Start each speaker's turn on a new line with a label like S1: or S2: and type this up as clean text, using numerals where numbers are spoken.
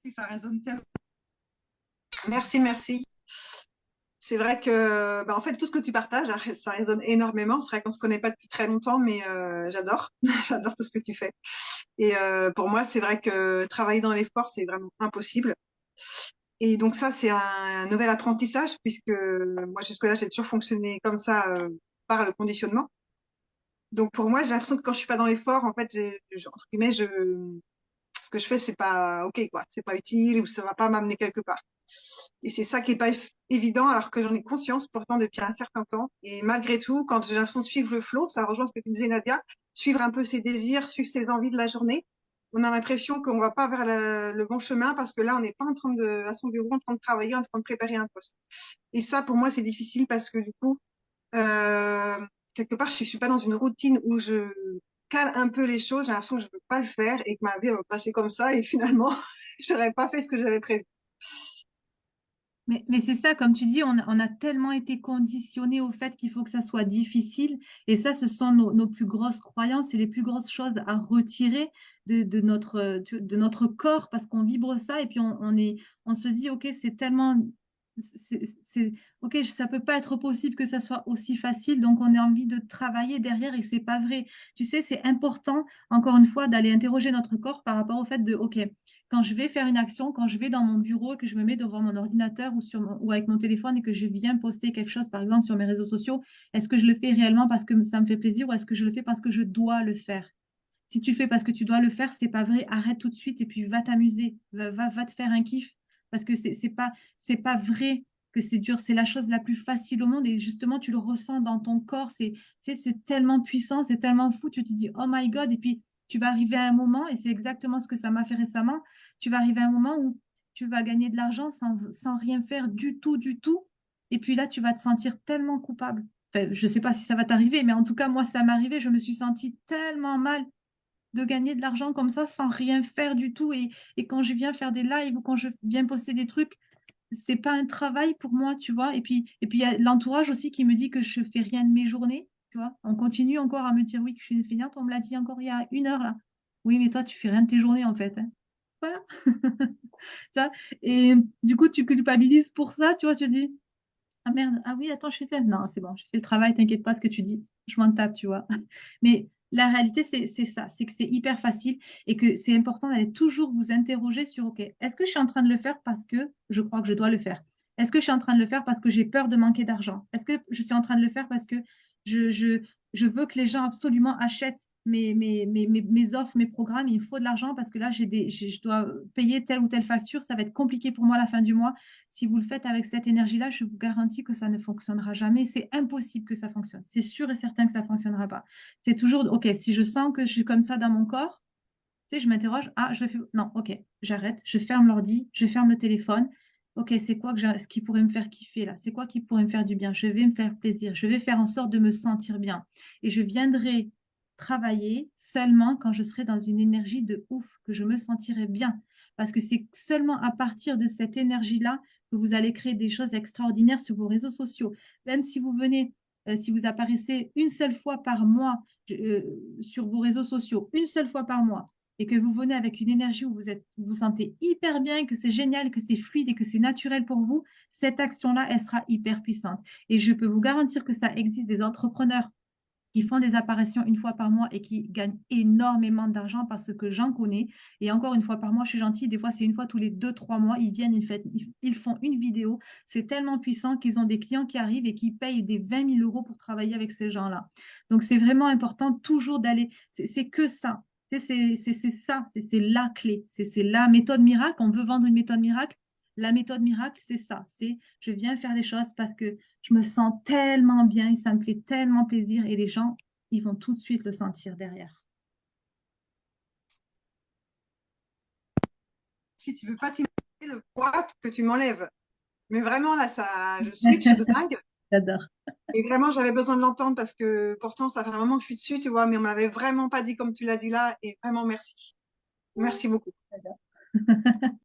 S1: Ça résonne tellement. Merci, merci. C'est vrai que, bah, en fait, tout ce que tu partages, ça résonne énormément. C'est vrai qu'on se connaît pas depuis très longtemps, mais j'adore, j'adore tout ce que tu fais. Et pour moi, c'est vrai que travailler dans l'effort, c'est vraiment impossible. Et donc ça, c'est un nouvel apprentissage puisque moi, jusque-là, j'ai toujours fonctionné comme ça par le conditionnement. Donc pour moi, j'ai l'impression que quand je suis pas dans l'effort, en fait, entre guillemets, ce que je fais, c'est pas OK, quoi. C'est pas utile ou ça va pas m'amener quelque part. Et c'est ça qui est pas évident, alors que j'en ai conscience pourtant depuis un certain temps. Et malgré tout, quand j'ai l'impression de suivre le flow, ça rejoint ce que tu disais, Nadia, suivre un peu ses désirs, suivre ses envies de la journée. On a l'impression qu'on va pas vers le bon chemin parce que là, on n'est pas en train à son bureau, en train de travailler, en train de préparer un poste. Et ça, pour moi, c'est difficile parce que du coup, euh, quelque part, je suis pas dans une routine où je cale un peu les choses. J'ai l'impression que je peux pas le faire et que ma vie va passer comme ça et finalement, j'aurais pas fait ce que j'avais prévu.
S2: Mais c'est ça, comme tu dis, on a tellement été conditionnés au fait qu'il faut que ça soit difficile. Et ça, ce sont nos plus grosses croyances et les plus grosses choses à retirer de notre corps parce qu'on vibre ça et puis on se dit, OK, c'est tellement, OK, ça peut pas être possible que ça soit aussi facile. Donc, on a envie de travailler derrière et c'est pas vrai. Tu sais, c'est important, encore une fois, d'aller interroger notre corps par rapport au fait de, OK, quand je vais faire une action, quand je vais dans mon bureau, que je me mets devant mon ordinateur ou avec mon téléphone et que je viens poster quelque chose, par exemple, sur mes réseaux sociaux, est-ce que je le fais réellement parce que ça me fait plaisir ou est-ce que je le fais parce que je dois le faire? Si tu le fais parce que tu dois le faire, c'est pas vrai. Arrête tout de suite et puis va t'amuser. Va te faire un kiff parce que c'est pas vrai que c'est dur. C'est la chose la plus facile au monde et justement, tu le ressens dans ton corps. C'est tellement puissant, c'est tellement fou. Tu te dis, oh my God. Et puis, tu vas arriver à un moment, et c'est exactement ce que ça m'a fait récemment. Tu vas arriver à un moment où tu vas gagner de l'argent sans rien faire du tout, du tout. Et puis là, tu vas te sentir tellement coupable. Enfin, je ne sais pas si ça va t'arriver, mais en tout cas, moi, ça m'est arrivé. Je me suis sentie tellement mal de gagner de l'argent comme ça sans rien faire du tout. Et quand je viens faire des lives ou quand je viens poster des trucs, c'est pas un travail pour moi, tu vois. Et puis il y a l'entourage aussi qui me dit que je fais rien de mes journées, tu vois. On continue encore à me dire oui que je suis une feignante. On me l'a dit encore il y a 1 heure là. Oui, mais toi, tu fais rien de tes journées en fait, hein. Voilà. Tu vois. Et du coup, tu culpabilises pour ça, tu vois. Tu te dis, ah merde, ah oui, attends, je suis faite. Non, c'est bon, j'ai fait le travail, t'inquiète pas ce que tu dis. Je m'en tape, tu vois. Mais la réalité, c'est ça, c'est que c'est hyper facile et que c'est important d'aller toujours vous interroger sur, OK, est-ce que je suis en train de le faire parce que je crois que je dois le faire? Est-ce que je suis en train de le faire parce que j'ai peur de manquer d'argent? Est-ce que je suis en train de le faire parce que je, je, je veux que les gens absolument achètent mes offres, mes programmes, il me faut de l'argent parce que là, je dois payer telle ou telle facture, ça va être compliqué pour moi à la fin du mois. Si vous le faites avec cette énergie-là, je vous garantis que ça ne fonctionnera jamais. C'est impossible que ça fonctionne. C'est sûr et certain que ça ne fonctionnera pas. C'est toujours, OK, si je sens que je suis comme ça dans mon corps, tu sais, je m'interroge, ah, je le fais, non, OK, j'arrête, je ferme l'ordi, je ferme le téléphone. OK, c'est quoi ce qui pourrait me faire kiffer là? C'est quoi qui pourrait me faire du bien? Je vais me faire plaisir. Je vais faire en sorte de me sentir bien. Et je viendrai travailler seulement quand je serai dans une énergie de ouf, que je me sentirai bien. Parce que c'est seulement à partir de cette énergie-là que vous allez créer des choses extraordinaires sur vos réseaux sociaux. Même si vous venez, si vous apparaissez une seule fois par mois sur vos réseaux sociaux, une seule fois par mois, et que vous venez avec une énergie où vous vous sentez hyper bien, que c'est génial, que c'est fluide et que c'est naturel pour vous, cette action-là, elle sera hyper puissante. Et je peux vous garantir que ça existe des entrepreneurs qui font des apparitions une fois par mois et qui gagnent énormément d'argent parce que j'en connais. Et encore une fois par mois, je suis gentille, des fois c'est une fois tous les 2, 3 mois, ils viennent, ils font une vidéo. C'est tellement puissant qu'ils ont des clients qui arrivent et qui payent des 20 000 euros pour travailler avec ces gens-là. Donc c'est vraiment important toujours d'aller, c'est que ça. C'est ça, c'est la clé, c'est la méthode miracle. On veut vendre une méthode miracle. La méthode miracle, c'est ça. C'est je viens faire les choses parce que je me sens tellement bien et ça me fait tellement plaisir et les gens, ils vont tout de suite le sentir derrière.
S1: Si tu veux pas t'imaginer le poids que tu m'enlèves. Mais vraiment, là, ça, je switch de dingue.
S2: J'adore.
S1: Et vraiment, j'avais besoin de l'entendre parce que pourtant, ça fait un moment que je suis dessus, tu vois, mais on me l'avait vraiment pas dit comme tu l'as dit là. Et vraiment, merci. Merci beaucoup.
S2: J'adore.